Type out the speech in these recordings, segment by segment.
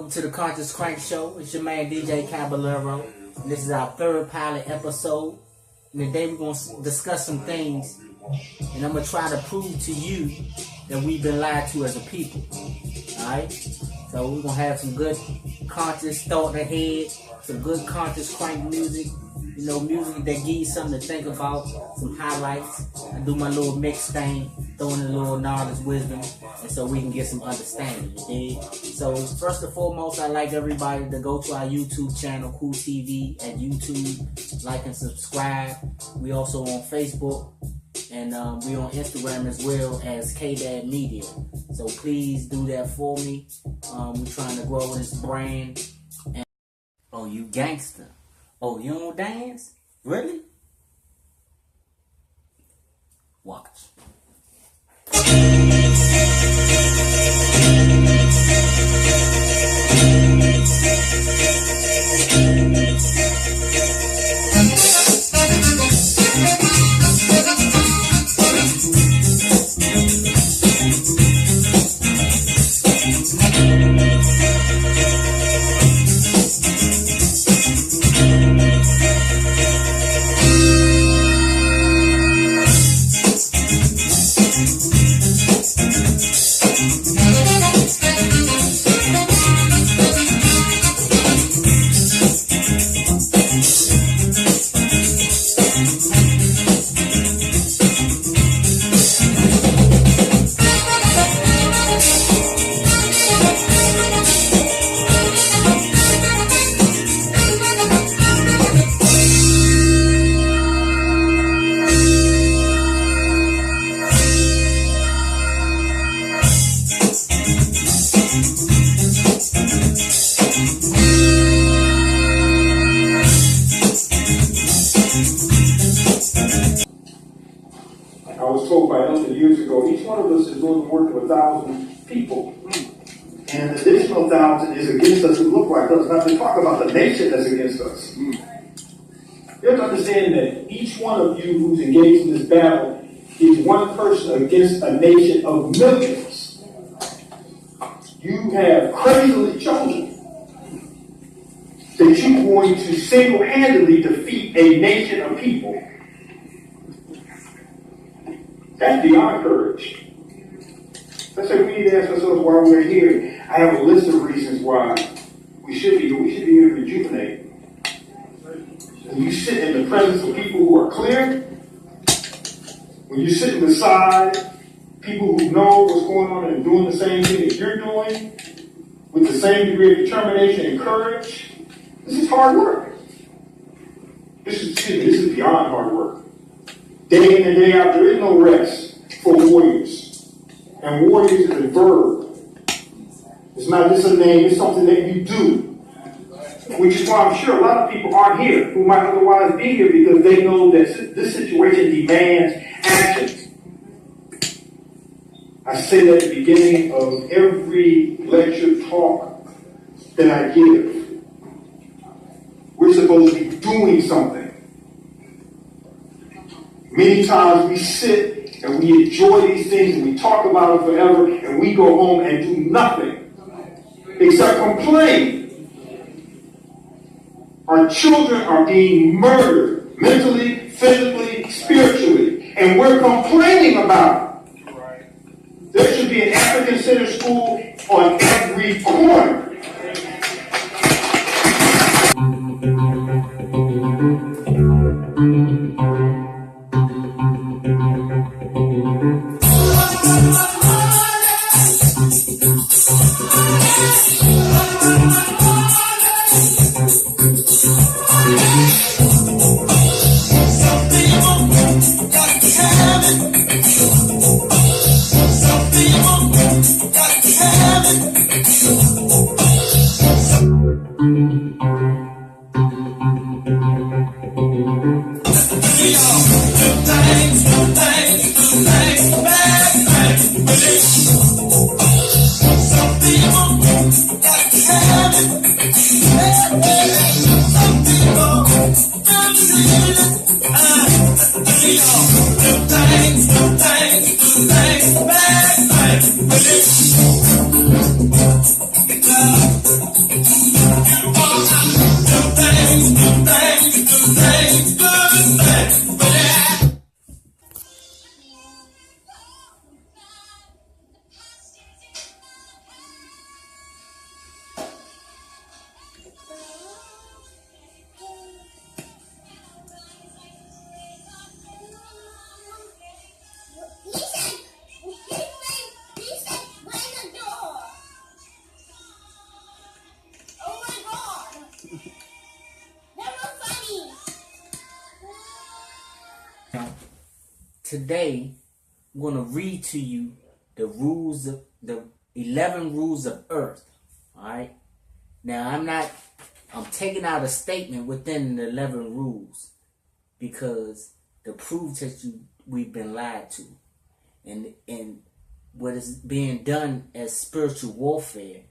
welcome to the Conscious Crank Show. It's your man DJ Caballero. And this is our third pilot episode. And today we're going to discuss some things. And I'm going to try to prove to you that we've been lied to as a people. Alright? So we're going to have some good conscious thought ahead. Some good conscious crank music. You know, music that gives you something to think about. Some highlights. I do my little mix thing. Throw in a little knowledge, wisdom. And so we can get some understanding. You dig? So first and foremost, I'd like everybody to go to our YouTube channel, Cool TV at YouTube. Like and subscribe. We also on Facebook. And we on Instagram as well as KDAD Media. So please do that for me. We're trying to grow this brand. And oh, you gangster. Oh, you don't dance? Really? Watch. I was told by Elton years ago, each one of us is doing the work of 1,000 people. And an additional 1,000 is against us who look like us. Not to talk about the nation that's against us. You have to understand that each one of you who's engaged in this battle is one person against a nation of millions. You have crazily chosen that you're going to single-handedly defeat a nation of people. That's beyond courage. That's why we need to ask ourselves why we're here. I have a list of reasons why we should be here to rejuvenate. When you sit in the presence of people who are clear, when you're sitting beside people who know what's going on and doing the same thing that you're doing, with the same degree of determination and courage, this is hard work. This is beyond hard work. Day in and day out, there is no rest for warriors. And warriors is a verb. It's not just a name, it's something that you do. Which is why I'm sure a lot of people aren't here who might otherwise be here because they know that this situation demands action. I say that at the beginning of every lecture talk that I give. We're supposed to be doing something. Many times we sit and we enjoy these things and we talk about them forever and we go home and do nothing except complain. Our children are being murdered mentally, physically, spiritually, and we're complaining about it. There should be an African Center School on every corner. Things, Today, I'm going to read to you the 11 rules of Earth. All right. Now, I'm taking out a statement within the 11 rules because to prove that we've been lied to, and what is being done as spiritual warfare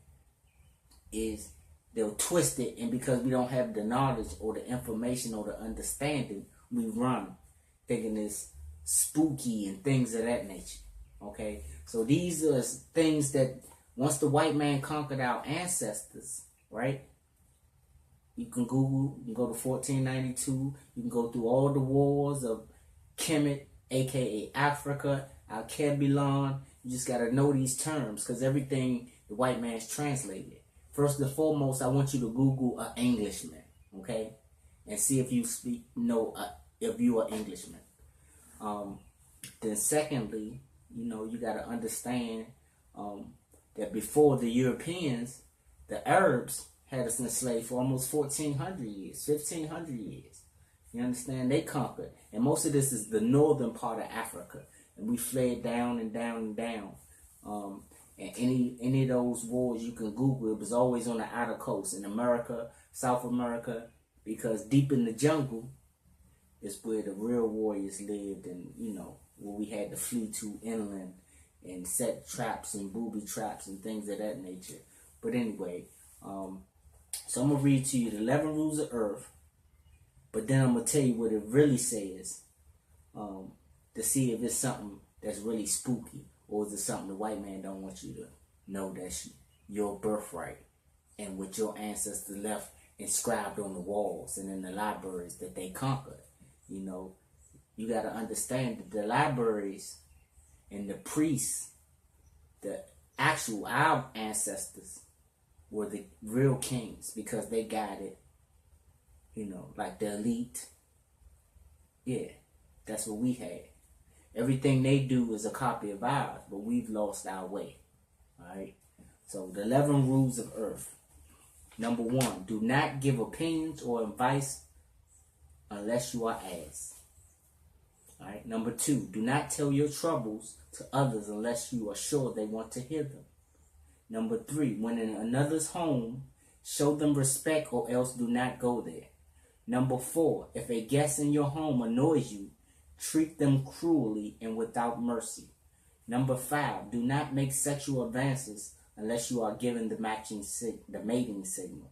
is they'll twist it, and because we don't have the knowledge or the information or the understanding, we run thinking it's spooky and things of that nature. Okay, so these are things that once the white man conquered our ancestors, right? You can Google, you can go to 1492, you can go through all the wars of Kemet, aka Africa, Al-Kabilon. You just gotta know these terms because everything the white man's translated. First and foremost, I want you to Google an Englishman, okay, and see if you if you are Englishman. Then secondly, you got to understand that before the Europeans, the Arabs had us enslaved for almost 1,400 years, 1,500 years. You understand? They conquered. And most of this is the northern part of Africa. And we fled down and down and down. And any of those wars you can Google, it was always on the outer coast in America, South America, because deep in the jungle is where the real warriors lived, and where we had to flee to inland and set traps and booby traps and things of that nature. But anyway, so I'm gonna read to you the 11 rules of Earth, but then I'm gonna tell you what it really says, to see if it's something that's really spooky, or is it something the white man don't want you to know that's your birthright and what your ancestors left inscribed on the walls and in the libraries that they conquered. You got to understand that the libraries and the priests, our ancestors, were the real kings because they guided, like the elite. Yeah, that's what we had. Everything they do is a copy of ours, but we've lost our way. All right? So the 11 rules of Earth. Number 1, do not give opinions or advice unless you are asked. All right. Number 2, do not tell your troubles to others unless you are sure they want to hear them. Number 3, when in another's home, show them respect or else do not go there. Number 4, if a guest in your home annoys you, treat them cruelly and without mercy. Number 5, do not make sexual advances unless you are given the mating signal.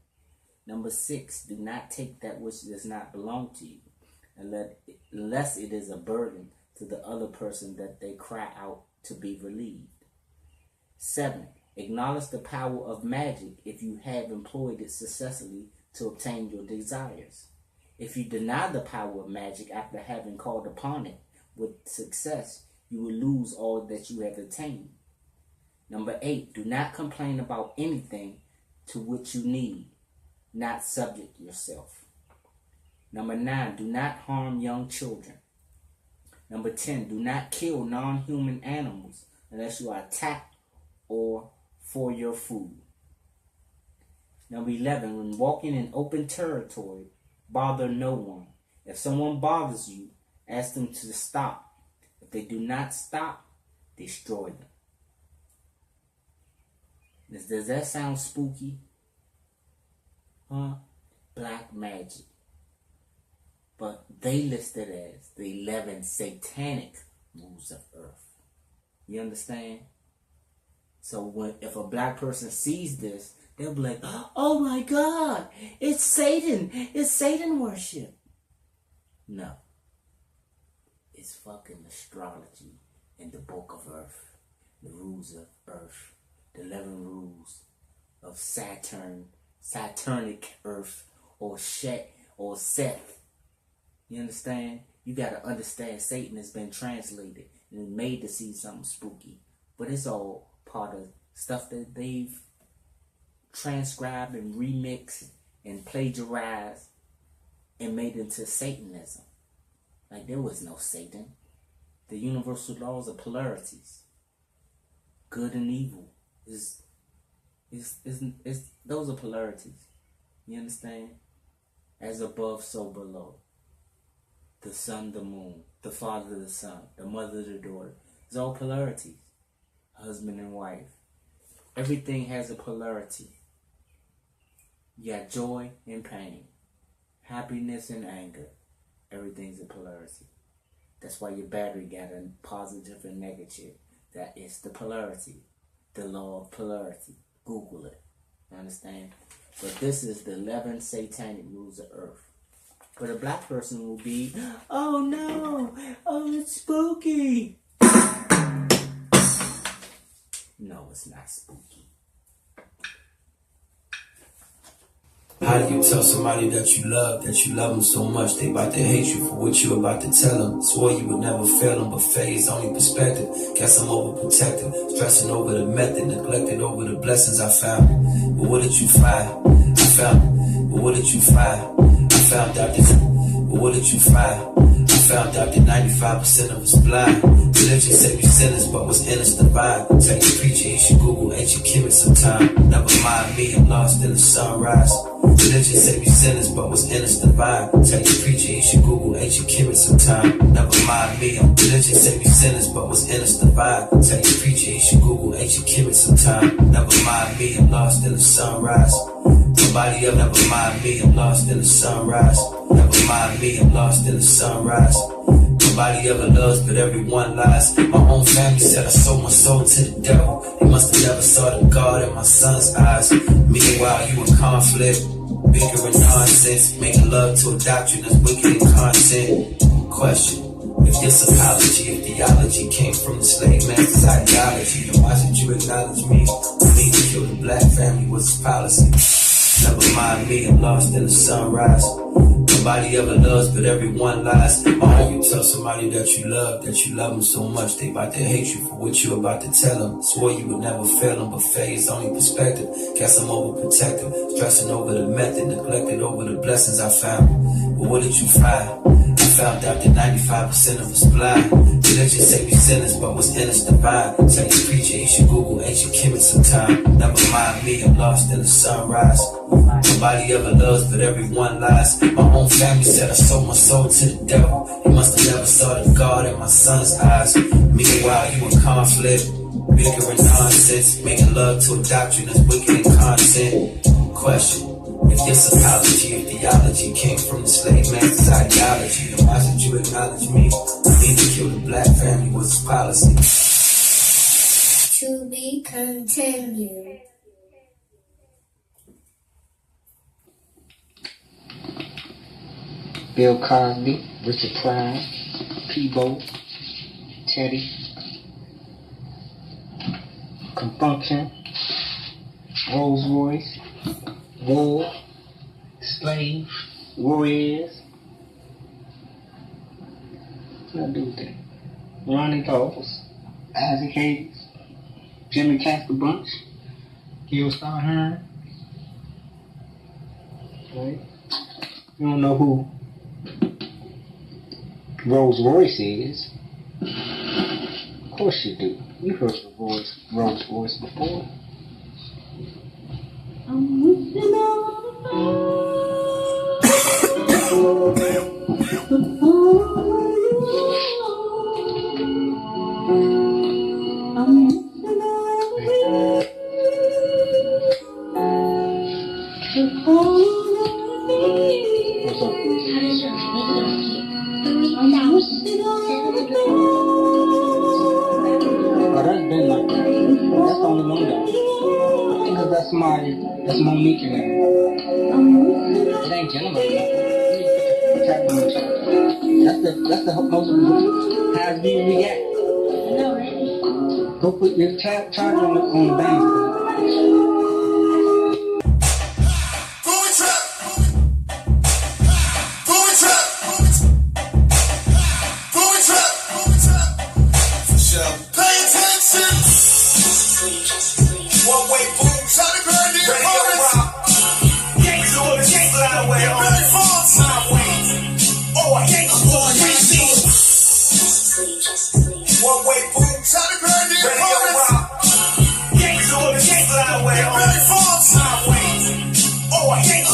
Number 6, do not take that which does not belong to you, unless it is a burden to the other person that they cry out to be relieved. 7, acknowledge the power of magic if you have employed it successfully to obtain your desires. If you deny the power of magic after having called upon it with success, you will lose all that you have attained. Number 8, do not complain about anything to which you need, not subject yourself. Number 9, do not harm young children. Number 10, do not kill non-human animals unless you are attacked or for your food. Number 11, when walking in open territory, bother no one. If someone bothers you, ask them to stop. If they do not stop, destroy them. Does that sound spooky? Huh? Black magic. But they listed as the 11 satanic rules of Earth. You understand? So if a black person sees this, they'll be like, oh my God, it's Satan. It's Satan worship. No. It's fucking astrology in the book of Earth. The rules of Earth. The 11 rules of Saturn, Saturnic Earth, or Shet, or Seth. You understand? You gotta understand Satan has been translated and made to see something spooky. But it's all part of stuff that they've transcribed and remixed and plagiarized and made into Satanism. Like, there was no Satan. The universal laws of polarities, good and evil, is those are polarities. You understand? As above, so below. The sun, the moon, the father, the son, the mother, the daughter. It's all polarities. Husband and wife. Everything has a polarity. You got joy and pain, happiness and anger. Everything's a polarity. That's why your battery got a positive and negative. That is the polarity. The law of polarity. Google it. You understand? But this is the 11 satanic rules of Earth. But a black person will be, oh no, oh it's spooky. No, it's not spooky. How do you tell somebody that you love them so much, they about to hate you for what you about to tell them? Swore you would never fail them, but phase only perspective. Guess I'm overprotective, stressing over the method, neglected over the blessings I found. But what did you find? I found it. But what did you find? I found out that. But what did you find? I found out that 95% of us blind. Religion said we sinners, but was in us divine. Tell your preacher you should Google ancient Kemet sometime. Never mind me, I'm lost in the sunrise. Religion said we sinners, but was in us divine. Tell your preacher you should Google ancient Kemet sometime. Never mind me, religion said we sinners, but was in us divine. Tell your preacher you should Google ancient Kemet sometime. Never mind me, I'm lost in the sunrise. Nobody else, never mind me, I'm lost in the sunrise. Never mind me, I'm lost in the sunrise. Nobody ever loves, but everyone lies. My own family said I sold my soul to the devil. They must have never saw the God in my son's eyes. Meanwhile, you in conflict, bickering nonsense, making love to a doctrine that's wicked in content. Question: if this apology, if theology came from the slave master's ideology, then why should you acknowledge me? Me to kill the black family was his policy. Never mind me, I'm lost in the sunrise. Nobody ever loves, but everyone lies. Or how you tell somebody that you love them so much, they about to hate you for what you about to tell them. Swore you would never fail them, but phase only perspective. Guess I'm overprotective, stressing over the method, neglected over the blessings I found. But what did you find? I found out that 95% of us blind. Religion say we sinners, but was in us divine. Tell your preacher you should Google ancient Kemet sometime. Never mind me, I'm lost in the sunrise. Nobody ever loves, but everyone lies. My own family said I sold my soul to the devil. He must have never saw the God in my son's eyes. Meanwhile, you in conflict, bickering nonsense, making love to a doctrine that's wicked in content. Question: if this apology, if theology came from the slave master's ideology, then why should you acknowledge me? Me to kill the black family was his policy. To be continued. Bill Cosby, Richard Pryor, Peabo, Teddy, Confunction, Rolls Royce, War, Slave, Warriors. What I do with that? Ronnie Coles, Isaac Hayes, Jimmy Casper Bunch, Gil Starheim. Right? You don't know who Rolls Royce is? Of course you do. You heard of Rolls Royce before. I'm wishing on That's Monique in there. It ain't gentleman. That's the most how do you react? Go put your charger on the band. Switching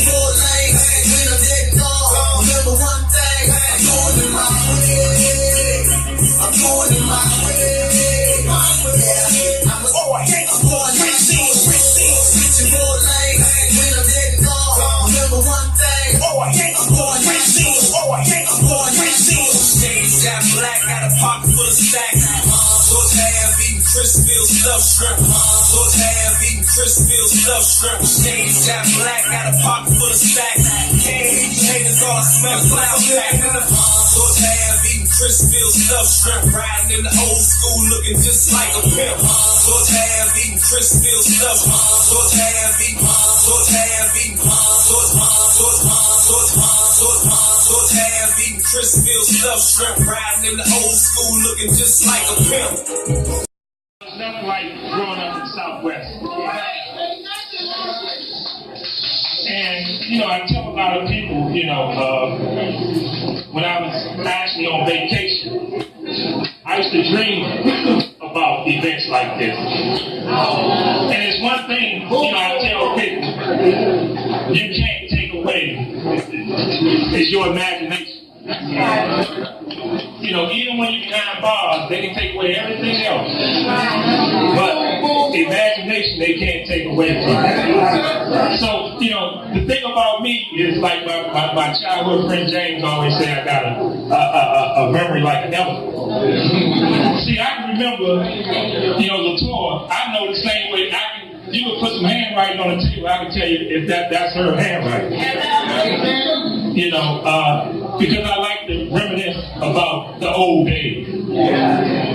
four lanes, when I'm dead dog. Remember one thing, I'm going in my way. I'm going in my way. I'm going switching four lanes, when I'm dead dog. Remember one thing, I'm going shades got black, got a pocket full of stacks. Torch half eating Crisfield stuffed shrimp. Torch half eating Crisfield stuffed shrimp. Shades got black, got a pocket full of stacks. Can't hate you haters, all I smell is loud pack. Torch half eating Crisfield stuffed shrimp. Riding in the old school looking just like a pimp. Torch half eating Crisfield stuffed shrimp. Torch half eating, torch half eating, torch half eating Crisfield stuffed shrimp. Riding in the old school looking just like a pimp. It's nothing like growing up in the Southwest. And, I tell a lot of people, when I was actually on vacation, I used to dream about events like this. And it's one thing, I tell people, you can't take away, is your imagination. Even when you're behind bars, they can take away everything else. But imagination, they can't take away from it. So, the thing about me is like my childhood friend James always said, I got a memory like an elephant. See, I can remember, Latour, I know the same way. You could put some handwriting on the table, I can tell you if that's her handwriting. Because I like to reminisce about the old days.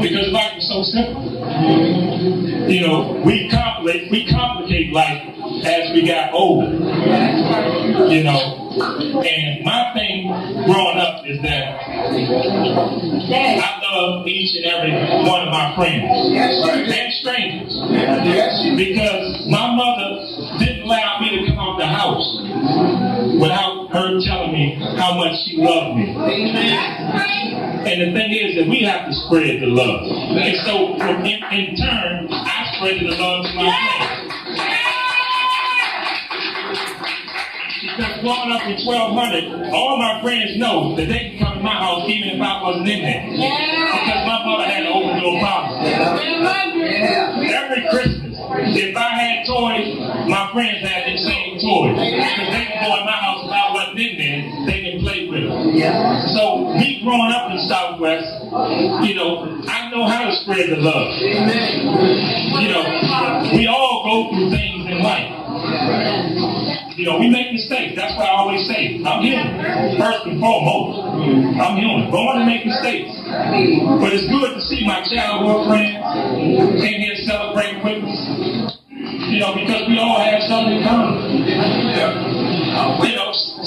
Because life was so simple. We complicate life as we got older. And my thing growing up is that I love each and every one of my friends and strangers. Because my mother didn't allow me to come out the house without her telling me how much she loved me. And the thing is that we have to spread the love. And so in turn, I spread the love to my friends. Because growing up in 1200, all my friends know that they can come to my house even if I wasn't in there. Because my mother had an open door policy. Every Christmas, if I had toys, my friends had the same toys. Because they can go in my house if I wasn't in there, they can play with them. So me growing up in the Southwest, I know how to spread the love. We all go through things in life. We make mistakes. That's what I always say. I'm human. First and foremost, I'm human. Born to make mistakes. But it's good to see my childhood friends came here celebrating with us. Because we all have something in common.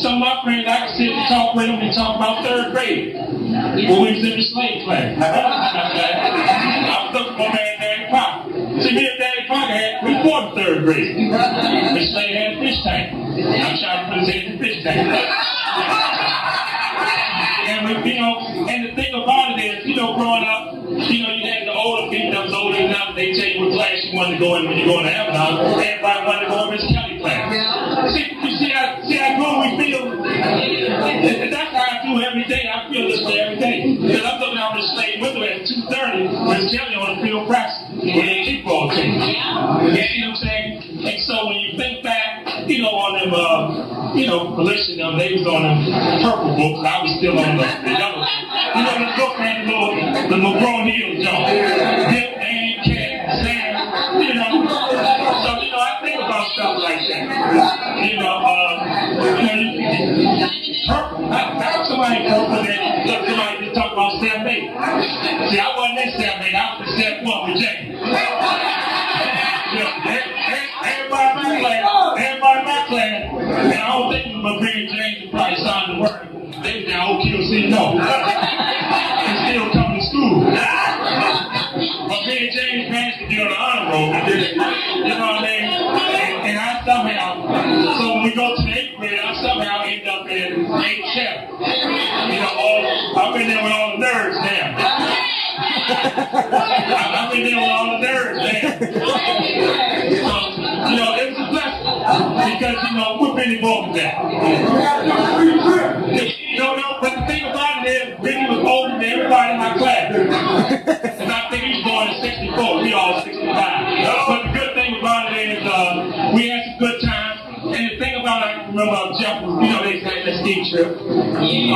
Some of my friends, I can sit and talk with them and talk about third grade. When we was in the slave class. I was looking for man Daddy Pocket. See, me and Daddy Pocket had before the third grade. The slave had a fish tank. I'm trying to put his head in the fish tank. And the thing about it is, growing up, you had the older people that was older enough, they tell you what class you wanted to go in when you go in the heaven house. Everybody wanted to go in Miss Kelly class. See how good we feel? That's how I do every day. I feel this way every day. Because I'm looking out the slave window at 2:30, Miss Kelly on the field practicing with a kickball team. You know what I'm saying? And so when you think back, on them, Felicia, they was on them purple books. I was still on the yellow. The book had the McGraw Hill joint. Dip and Cat, Sam, So, I think about stuff like that. Purple. I was somebody purple that somebody just talk about step 8. See, I wasn't in step 8. I was in step 1 with Jay. Everybody in my class, and I don't think my friend James would probably signed the word. They was down old QC, no. And still coming to school. My friend James managed to get on the honor roll. You know what I mean? And I somehow, so when we go to the 8th grade, I somehow end up in 8-7. I've been there with all the nerds now. I've been there with all the nerds now. So, it was a blessing. Because, you know, we're Benny Morgan that. But the thing about it is, Benny was older than everybody in my class. And I think he was born in 64. We all 65. But the good thing about it is, we had some good times. And the thing about it, I remember Jeff, you know, they had that ski trip. I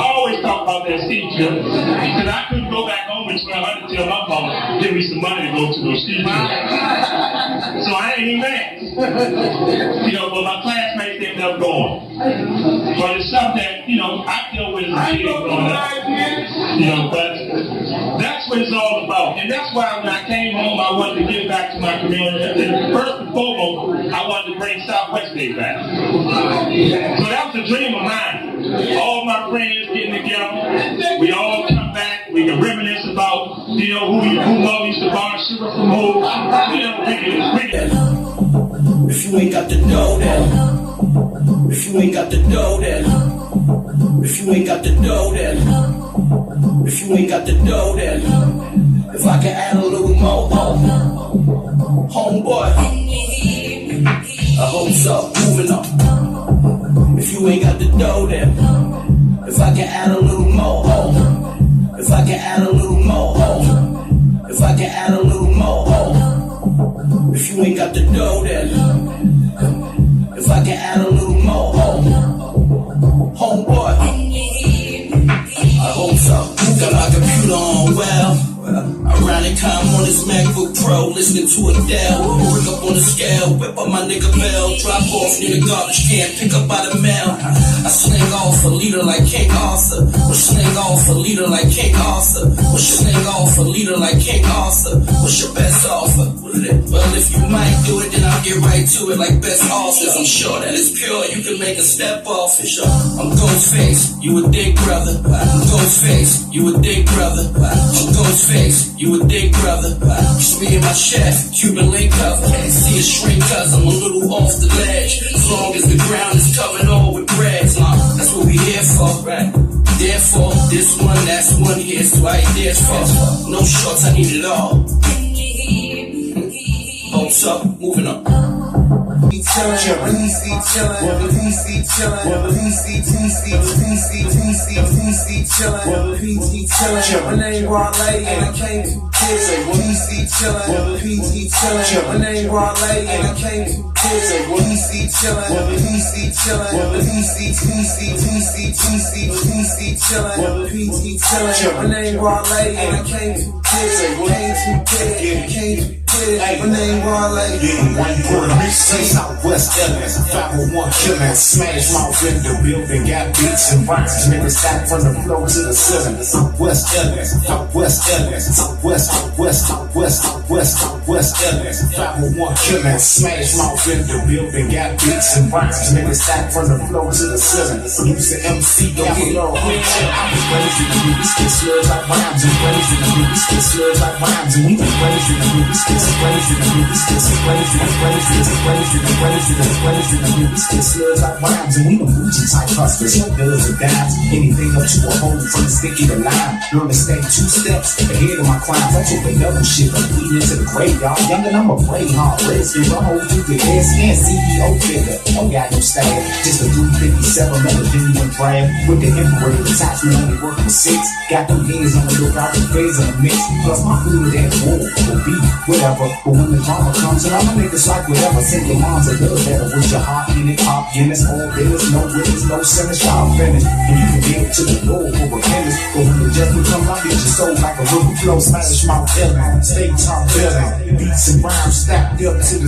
always talk about that ski trip. Because I couldn't go back home in 1200 till my mama give me some money to go to a ski trip. So I ain't even mad. You know, but my classmates ended up going. But it's something that, you know, I deal with as a kid growing up. You know, but that's what it's all about. And that's why when I came home, I wanted to give back to my community. And first and foremost, I wanted to bring Southwest Day back. So that was a dream of mine. All my friends getting together, we all come back, we can reminisce about, you know, who Mo used to borrow sugar from who. You know, if you ain't got the dough, then if you ain't got the dough, then if you ain't got the dough, then if you ain't got the dough, then if I can add a little more, homeboy, I hope so. Moving on. If you ain't got the dough, then if I can add a little more, if I can add a little more, if I can add a little more, if you ain't got the dough, then if I can add a little more, homeboy, I hope so. Got my computer on well. Ironic time on this MacBook Pro, listening to Adele. Ring up on the scale, whip up my nigga Bell. Drop off near the garbage can, pick up by the mail. I sling off a leader like King Arthur. Or sling off a leader like King Arthur. Or sling off a leader like King Arthur. What's your best offer? Well, if you might do it, then I'll get right to it like best offers. I'm sure that it's pure, you can make a step off it. Sure. I'm Ghostface, you a dick brother. I'm Ghostface, you a dick brother. I'm Ghostface, you a dick brother. Just me and my chef, Cuban link cover. Can't see a shrink cause I'm a little off the ledge. As long as the ground is covered all with breads, that's what we here for, right? Therefore, this one, that's one, here's two ideas for. No shorts, I need it all. Hopes up, moving on. Chillin', PC chillin', PC chillin', PC chillin', PT chillin'. My name Raleigh and I came to kill. PC chillin', PT chillin'. My name Raleigh and I came to kill. PC chillin', PC chillin', PC chillin', PT chillin'. My name Raleigh and I came to kill. Came to kill. My name Raleigh. Yeah, one quarter mixtape, Southwest Evans, 501 killin', smash mouth in the building, got beats and rhymes, niggas stack from the floor to the ceiling. Southwest Evans, Southwest Evans, Southwest Evans, 501 killin', smash mouth in the building, got beats and rhymes, niggas stack from the floor to the ceiling. Producer MC, don't get low. I was raised in the movie, spit slurs like rhymes, and raised in the movie, spit slurs like rhymes, and we was raised in the movie, spit slurs like rhymes, and we the bougie type hustlers, no bills or dimes, anything up to a hole from the sticky to lime. Learn to stay 2 steps ahead of my crimes. I took the double shit, I'm bleeding into the graveyard. Young and I'm a brave heart, redskin, I hold you with headskin, CEO figure. Don't got no style, just a 357 melody and brand with the emperor attachment, only working with 6. Got them hands on the lookout, the phase in the mix. Plus my food that war will be whatever. But when the drama comes around, my niggas like whatever. Send your moms a little better with your heart in it. Pop Guinness, all business, no witness, no sentence, y'all finish. And you can get to the Lord for repentance. But when the judgment comes, I beat your soul like a river flow. Smash my feeling, stay top billing. Beats and rhymes stacked up to the